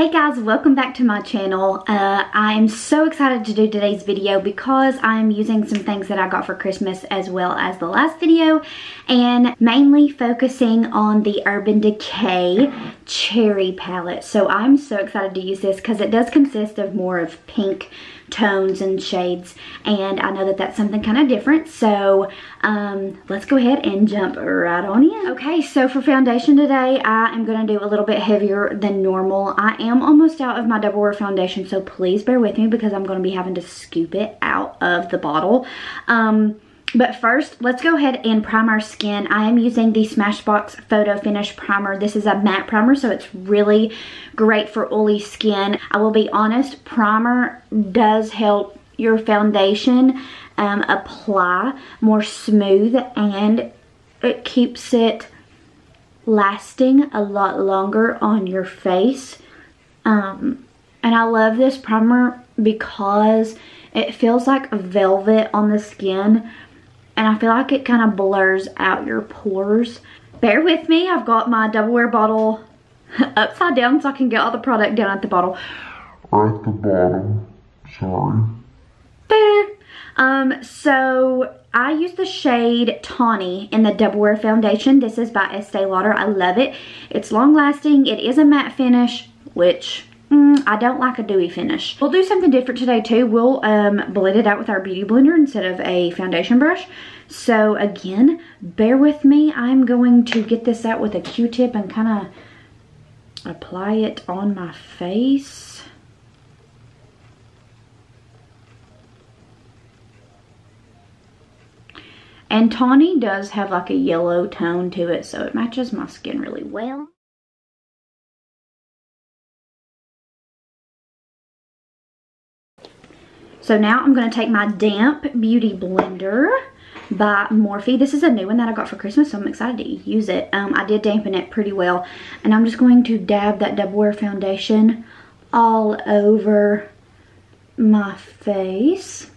Hey guys, welcome back to my channel. I am so excited to do today's video because I'm using some things that I got for Christmas as well as the last video, and mainly focusing on the Urban Decay Cherry palette. So I'm so excited to use this because it does consist of more of pink tones and shades, and I know that that's something kind of different. So let's go ahead and jump right on in. Okay, so for foundation today, I am going to do a little bit heavier than normal. I am almost out of my double wear foundation, so please bear with me because I'm going to be having to scoop it out of the bottle. But first, let's go ahead and prime our skin. I am using the Smashbox Photo Finish Primer. This is a matte primer, so it's really great for oily skin. I will be honest, primer does help your foundation apply more smooth, and it keeps it lasting a lot longer on your face. And I love this primer because it feels like velvet on the skin, and I feel like it kind of blurs out your pores. Bear with me, I've got my double wear bottle upside down so I can get all the product down at the bottle. At the bottom, sorry. There. So I use the shade Tawny in the double wear foundation. This is by Estee Lauder. I love it. It's long lasting. It is a matte finish, which I don't like a dewy finish. We'll do something different today too. We'll blend it out with our beauty blender instead of a foundation brush. So again, bear with me. I'm going to get this out with a Q-tip and kind of apply it on my face. And Tawny does have like a yellow tone to it, so it matches my skin really well. So now I'm going to take my damp beauty blender by Morphe. This is a new one that I got for Christmas, so I'm excited to use it. I did dampen it pretty well, and I'm just going to dab that double wear foundation all over my face.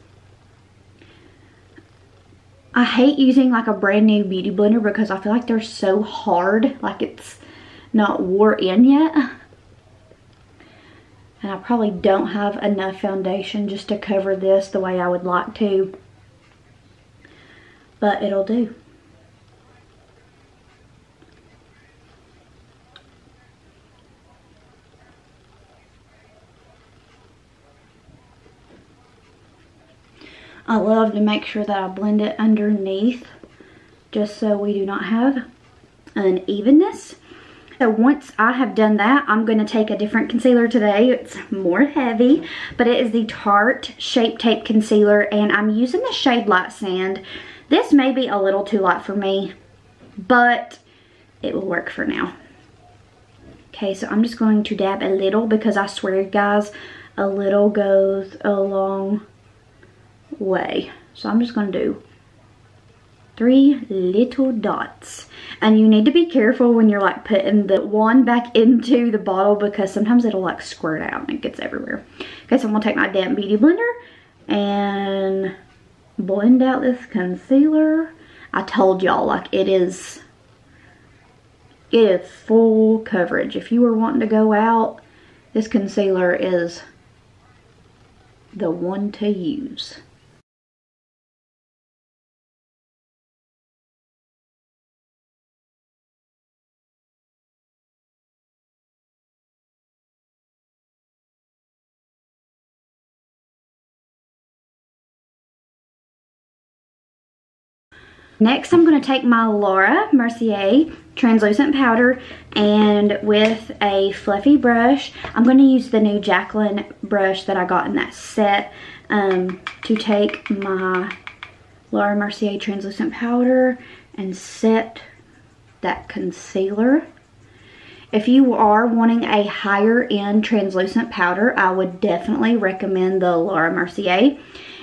I hate using like a brand new beauty blender because I feel like they're so hard, like it's not wore in yet. And I probably don't have enough foundation just to cover this the way I would like to, but it'll do. I love to make sure that I blend it underneath just so we do not have unevenness. So once I have done that, I'm going to take a different concealer today. It's more heavy, but it is the Tarte Shape Tape Concealer, and I'm using the shade Light Sand. This may be a little too light for me, but it will work for now. Okay, so I'm just going to dab a little because I swear, guys, a little goes a long way. So I'm just going to do 3 little dots, and you need to be careful when you're like putting the wand back into the bottle because sometimes it'll like squirt out and it gets everywhere. Okay, so I'm gonna take my damp beauty blender and blend out this concealer. I told y'all, like it is full coverage. If you were wanting to go out, this concealer is the one to use. Next, I'm going to take my Mercier translucent powder, and with a fluffy brush, I'm going to use the new Jaclyn brush that I got in that set to take my Mercier translucent powder and set that concealer. If you are wanting a higher end translucent powder, I would definitely recommend the Mercier.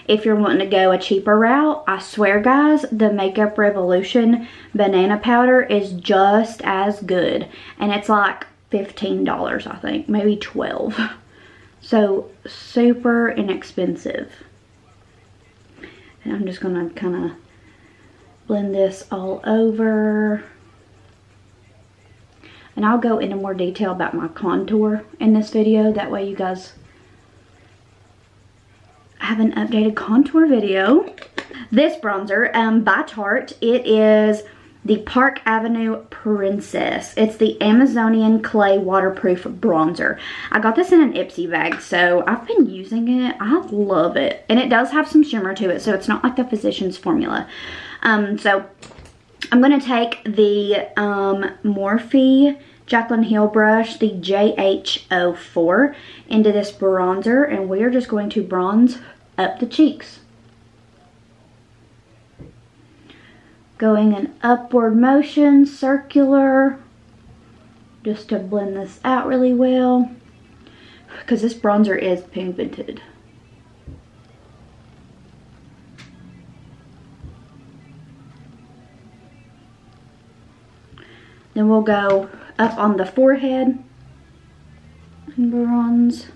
If you're wanting to go a cheaper route, I swear guys, the Makeup Revolution banana powder is just as good. And it's like $15, I think, maybe $12. So super inexpensive. And I'm just gonna kind of blend this all over. And I'll go into more detail about my contour in this video. That way you guys have an updated contour video. This bronzer by Tarte, it is the Park Avenue Princess. It's the Amazonian Clay Waterproof Bronzer. I got this in an Ipsy bag, so I've been using it. I love it. And it does have some shimmer to it, so it's not like the Physicians Formula. So I'm going to take the Morphe Jaclyn Heel brush, the JH04, into this bronzer, and we are just going to bronze up the cheeks. Going in upward motion, circular, just to blend this out really well, because this bronzer is pigmented. Then we'll go up on the forehead and bronze.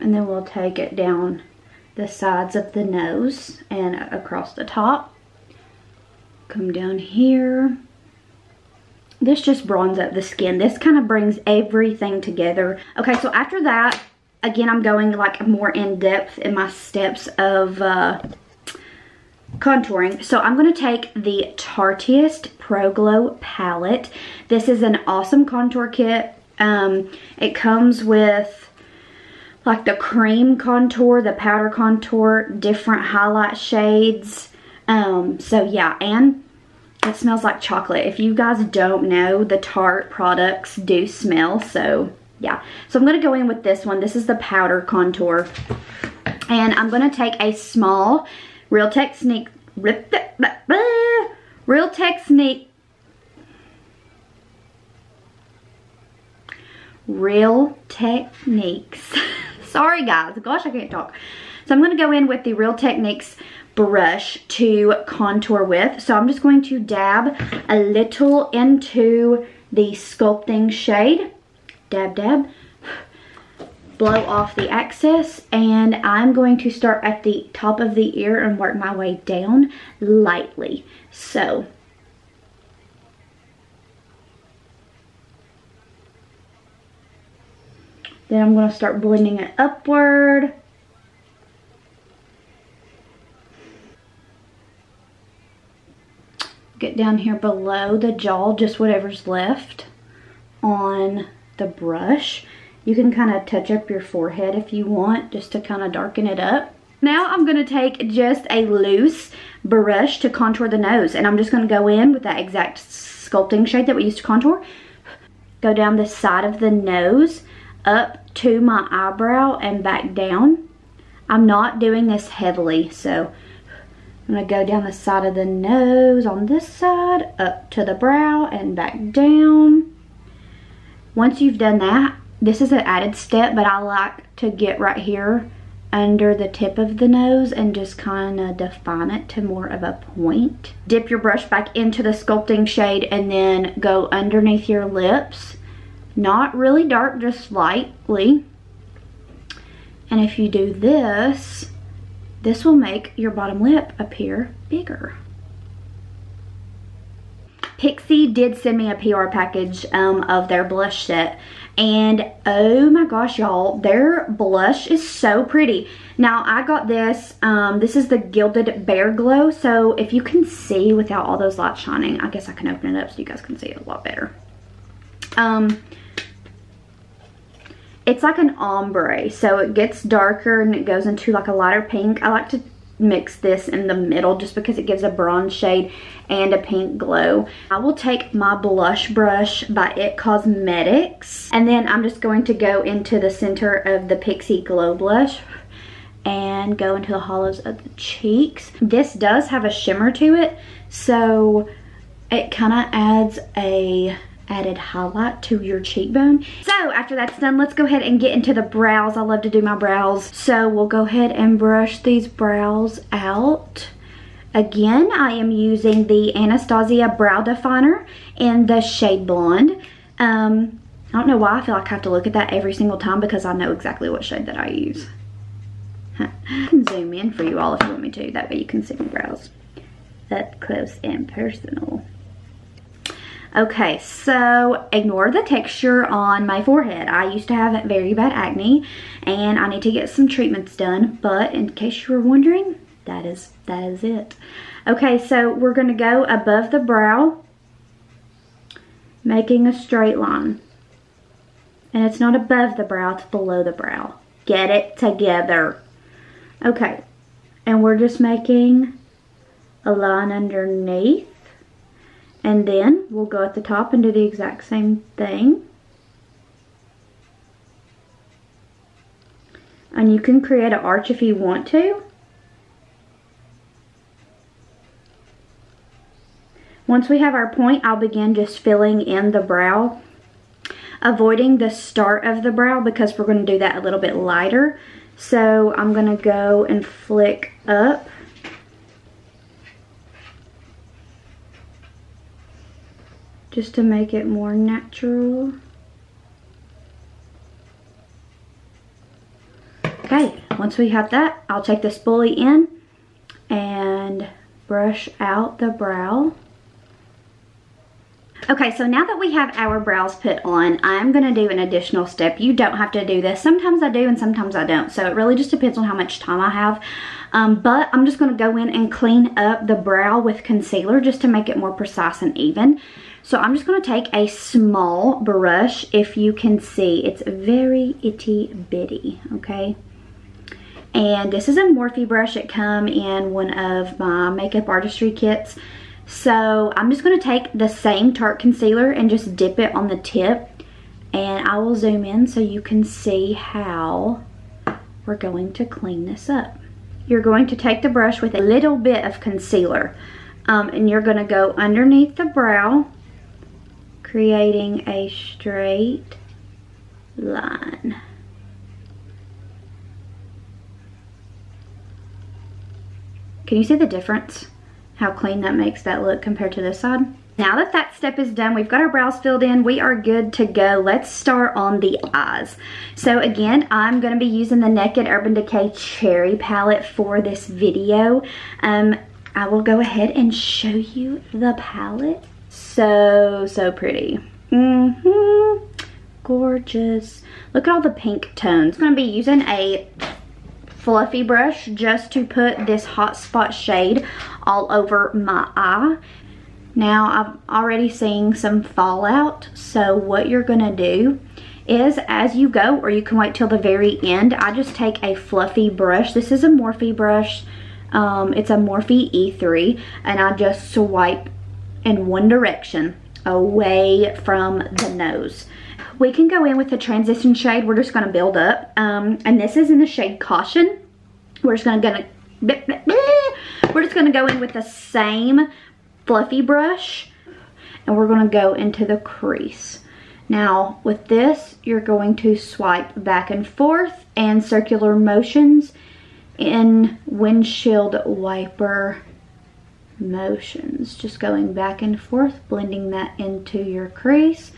And then we'll take it down the sides of the nose and across the top. Come down here. This just bronzes up the skin. This kind of brings everything together. Okay, so after that, again, I'm going like more in depth in my steps of contouring. So I'm going to take the Tartiest Pro Glow palette. This is an awesome contour kit. It comes with like the cream contour, the powder contour, different highlight shades. So yeah, and it smells like chocolate. If you guys don't know, the Tarte products do smell, so yeah. So I'm going to go in with this one. This is the powder contour. And I'm going to take a small Real Techniques sorry guys, gosh, I can't talk. So I'm going to go in with the Real Techniques brush to contour with. So I'm just going to dab a little into the sculpting shade. Dab, dab. Blow off the excess, and I'm going to start at the top of the ear and work my way down lightly. So then I'm going to start blending it upward. Get down here below the jaw, just whatever's left on the brush. You can kind of touch up your forehead if you want, just to kind of darken it up. Now I'm going to take just a loose brush to contour the nose, and I'm just going to go in with that exact sculpting shade that we used to contour. Go down the side of the nose, up to my eyebrow and back down. I'm not doing this heavily, so I'm going to go down the side of the nose on this side, up to the brow and back down. Once you've done that, this is an added step, but I like to get right here under the tip of the nose and just kind of define it to more of a point. Dip your brush back into the sculpting shade and then go underneath your lips. Not really dark, just lightly. And if you do this, this will make your bottom lip appear bigger. Pixi did send me a PR package of their blush set. And oh my gosh, y'all, their blush is so pretty. Now, I got this. This is the Gilded Bear Glow. So if you can see without all those lights shining, I guess I can open it up so you guys can see it a lot better. It's like an ombre, so it gets darker and it goes into like a lighter pink. I like to mix this in the middle just because it gives a bronze shade and a pink glow. I will take my blush brush by It Cosmetics, and then I'm just going to go into the center of the Pixi Glow Blush and go into the hollows of the cheeks. This does have a shimmer to it, so it kind of adds a added highlight to your cheekbone. So after that's done, let's go ahead and get into the brows. I love to do my brows, so we'll go ahead and brush these brows out. Again, I am using the Anastasia Brow Definer in the shade Blonde. I don't know why I feel like I have to look at that every single time because I know exactly what shade that I use. I can zoom in for you all if you want me to. That way you can see my brows up close and personal. Okay, so ignore the texture on my forehead. I used to have very bad acne and I need to get some treatments done, but in case you were wondering, that is it. Okay, so we're gonna go above the brow, making a straight line. And it's not above the brow, it's below the brow. Get it together. Okay, and we're just making a line underneath. And then we'll go at the top and do the exact same thing. And you can create an arch if you want to. Once we have our point, I'll begin just filling in the brow, avoiding the start of the brow because we're going to do that a little bit lighter. So I'm going to go and flick up. Just to make it more natural. Okay, once we have that, I'll take the spoolie in and brush out the brow. Okay, so now that we have our brows put on, I'm gonna do an additional step. You don't have to do this. Sometimes I do and sometimes I don't. So it really just depends on how much time I have. But I'm just gonna go in and clean up the brow with concealer just to make it more precise and even. So I'm just going to take a small brush. If you can see, it's very itty bitty, okay? And this is a Morphe brush. It come in one of my makeup artistry kits. So I'm just going to take the same Tarte concealer and just dip it on the tip. And I will zoom in so you can see how we're going to clean this up. You're going to take the brush with a little bit of concealer. And you're going to go underneath the brow, creating a straight line. Can you see the difference? How clean that makes that look compared to this side? Now that that step is done, we've got our brows filled in, we are good to go. Let's start on the eyes. So again, I'm gonna be using the Naked Urban Decay Cherry palette for this video. I will go ahead and show you the palette. So pretty. Gorgeous. Look at all the pink tones. I'm going to be using a fluffy brush just to put this Hot Spot shade all over my eye. Now I'm already seeing some fallout, so what you're going to do is as you go, or you can wait till the very end, I just take a fluffy brush. This is a Morphe brush. It's a Morphe E3, and I just swipe in one direction away from the nose. We can go in with the transition shade. We're just going to build up, and this is in the shade Caution. We're just going to go in with the same fluffy brush, and we're going to go into the crease. Now with this, you're going to swipe back and forth and circular motions in windshield wiper motions, just going back and forth, blending that into your crease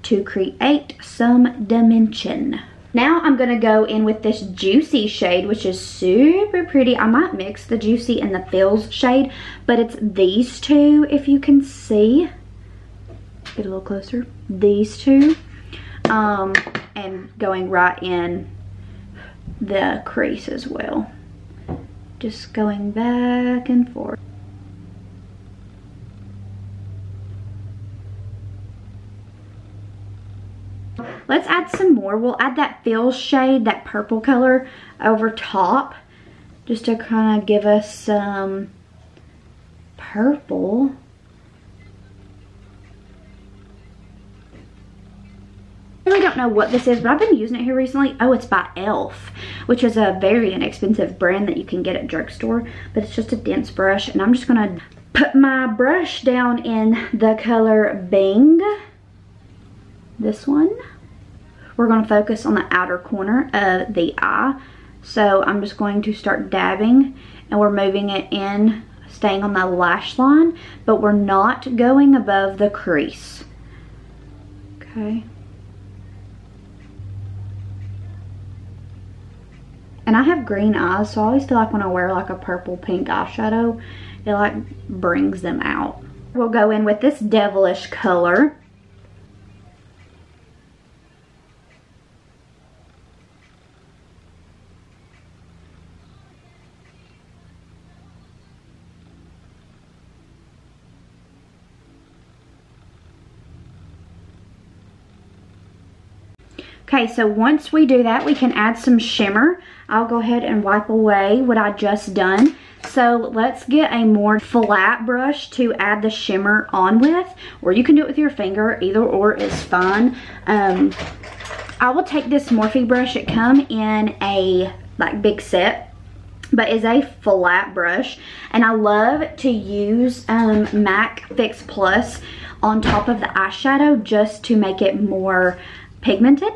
to create some dimension. Now I'm going to go in with this Juicy shade, which is super pretty. I might mix the Juicy and the Feels shade, but it's these two, if you can see. Get a little closer. These two. And going right in the crease as well. Just going back and forth. Let's add some more. We'll add that Feels shade, that purple color over top, just to kind of give us some purple. I really don't know what this is, but I've been using it here recently. Oh, it's by e.l.f., which is a very inexpensive brand that you can get at drugstore, but it's just a dense brush, and I'm just gonna put my brush down in the color Bing. This one. We're going to focus on the outer corner of the eye. So I'm just going to start dabbing, and we're moving it in, staying on the lash line, but we're not going above the crease. Okay. And I have green eyes, so I always feel like when I wear like a purple pink eyeshadow, it like brings them out. We'll go in with this Devilish color. Okay, so once we do that, we can add some shimmer. I'll go ahead and wipe away what I just done. So let's get a more flat brush to add the shimmer on with, or you can do it with your finger. Either or is fine. I will take this Morphe brush. It come in a like big set, but is a flat brush, and I love to use MAC Fix Plus on top of the eyeshadow just to make it more pigmented.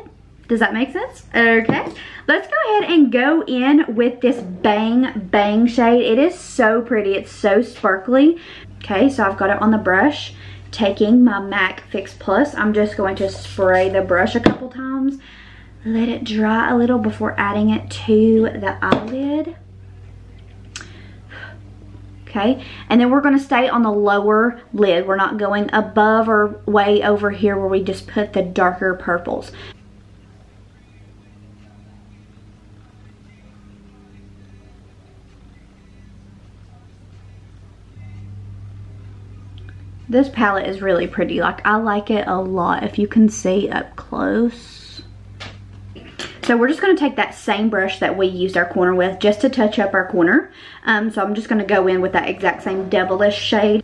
Does that make sense? Okay, let's go ahead and go in with this Bang Bang shade. It is so pretty. It's so sparkly. Okay, so I've got it on the brush. Taking my MAC Fix Plus, I'm just going to spray the brush a couple times. Let it dry a little before adding it to the eyelid. Okay, and then we're going to stay on the lower lid. We're not going above or way over here where we just put the darker purples. This palette is really pretty. Like, I like it a lot if you can see up close. So we're just going to take that same brush that we used our corner with just to touch up our corner. So I'm just going to go in with that exact same Devilish shade.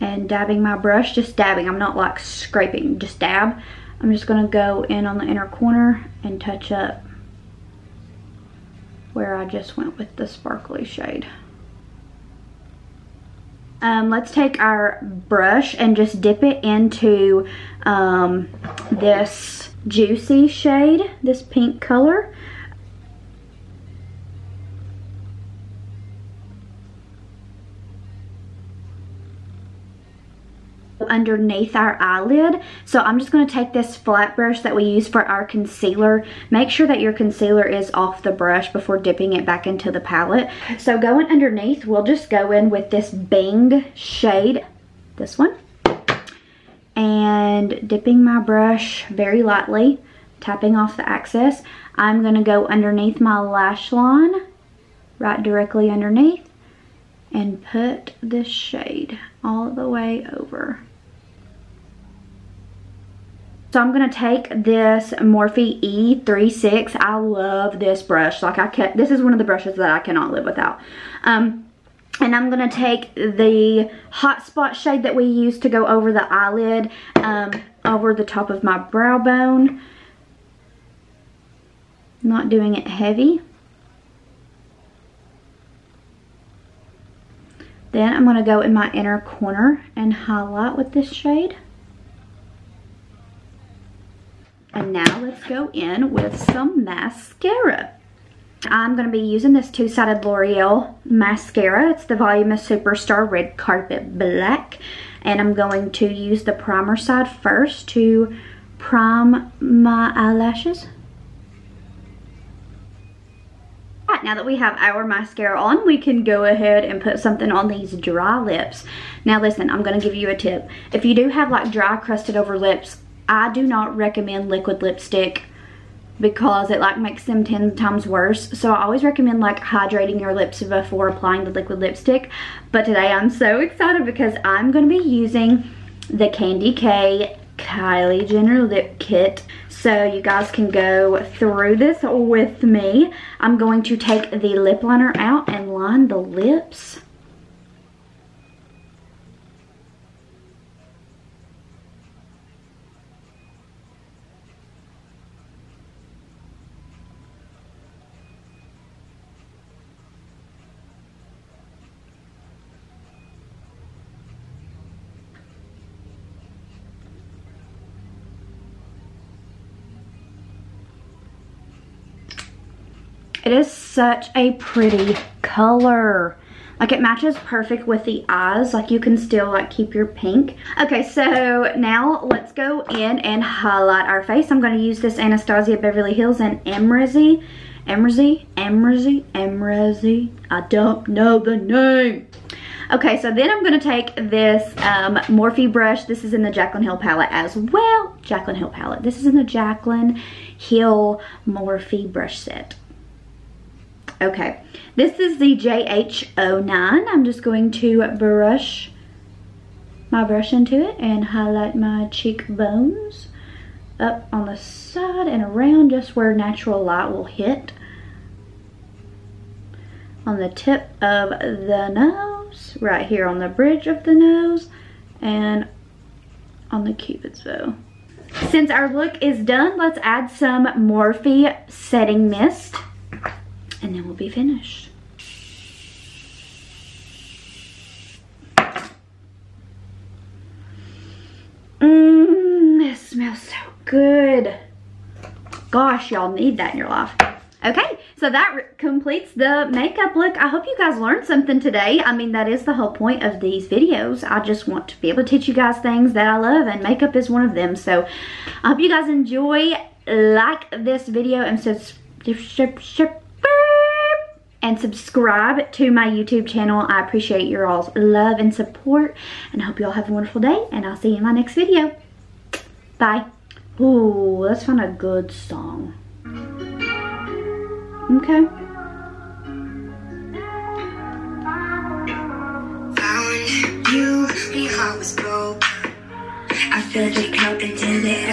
And dabbing my brush, just dabbing. I'm not like scraping, just dab. I'm just going to go in on the inner corner and touch up where I just went with the sparkly shade. Let's take our brush and just dip it into this Juicy shade, this pink color. Underneath our eyelid. So I'm just going to take this flat brush that we use for our concealer. Make sure that your concealer is off the brush before dipping it back into the palette. So going underneath, we'll just go in with this Bang shade, this one, and dipping my brush very lightly, tapping off the excess. I'm going to go underneath my lash line, right directly underneath, and put this shade all the way over. So I'm going to take this Morphe E36. I love this brush. Like, this is one of the brushes that I cannot live without. And I'm going to take the Hot Spot shade that we used to go over the eyelid, over the top of my brow bone. Not doing it heavy. Then I'm going to go in my inner corner and highlight with this shade. And now let's go in with some mascara. I'm going to be using this two-sided Loreal mascara. It's the Voluminous Superstar Red Carpet Black. And I'm going to use the primer side first to prime my eyelashes. Right, now that we have our mascara on, we can go ahead and put something on these dry lips. Now listen, I'm going to give you a tip. If you do have like dry crusted over lips, I do not recommend liquid lipstick because it like makes them 10 times worse. So I always recommend like hydrating your lips before applying the liquid lipstick. But today I'm so excited because I'm going to be using the Decay Kylie Jenner Lip Kit. So you guys can go through this with me. I'm going to take the lip liner out and line the lips. It is such a pretty color. Like it matches perfect with the eyes. Like you can still like keep your pink. Okay, so now let's go in and highlight our face. I'm gonna use this Anastasia Beverly Hills and Amrezy. I don't know the name. Okay, so then I'm gonna take this Morphe brush. This is in the Jaclyn Hill palette as well. Jaclyn Hill palette. This is in the Jaclyn Hill Morphe brush set. Okay, this is the JH09. I'm just going to brush my brush into it and highlight my cheekbones up on the side and around, just where natural light will hit. On the tip of the nose, right here on the bridge of the nose, and on the cupid's bow. Since our look is done, let's add some Morphe setting mist, and then we'll be finished. This smells so good. Gosh, y'all need that in your life. Okay, so that completes the makeup look. I hope you guys learned something today. I mean, that is the whole point of these videos. I just want to be able to teach you guys things that I love, and makeup is one of them. So I hope you guys enjoy. Like this video and subscribe to my YouTube channel. I appreciate your all's love and support, and I hope you all have a wonderful day, and I'll see you in my next video. Bye. Ooh, let's find a good song. Okay. Found you, my heart was broke. I filled your cup until it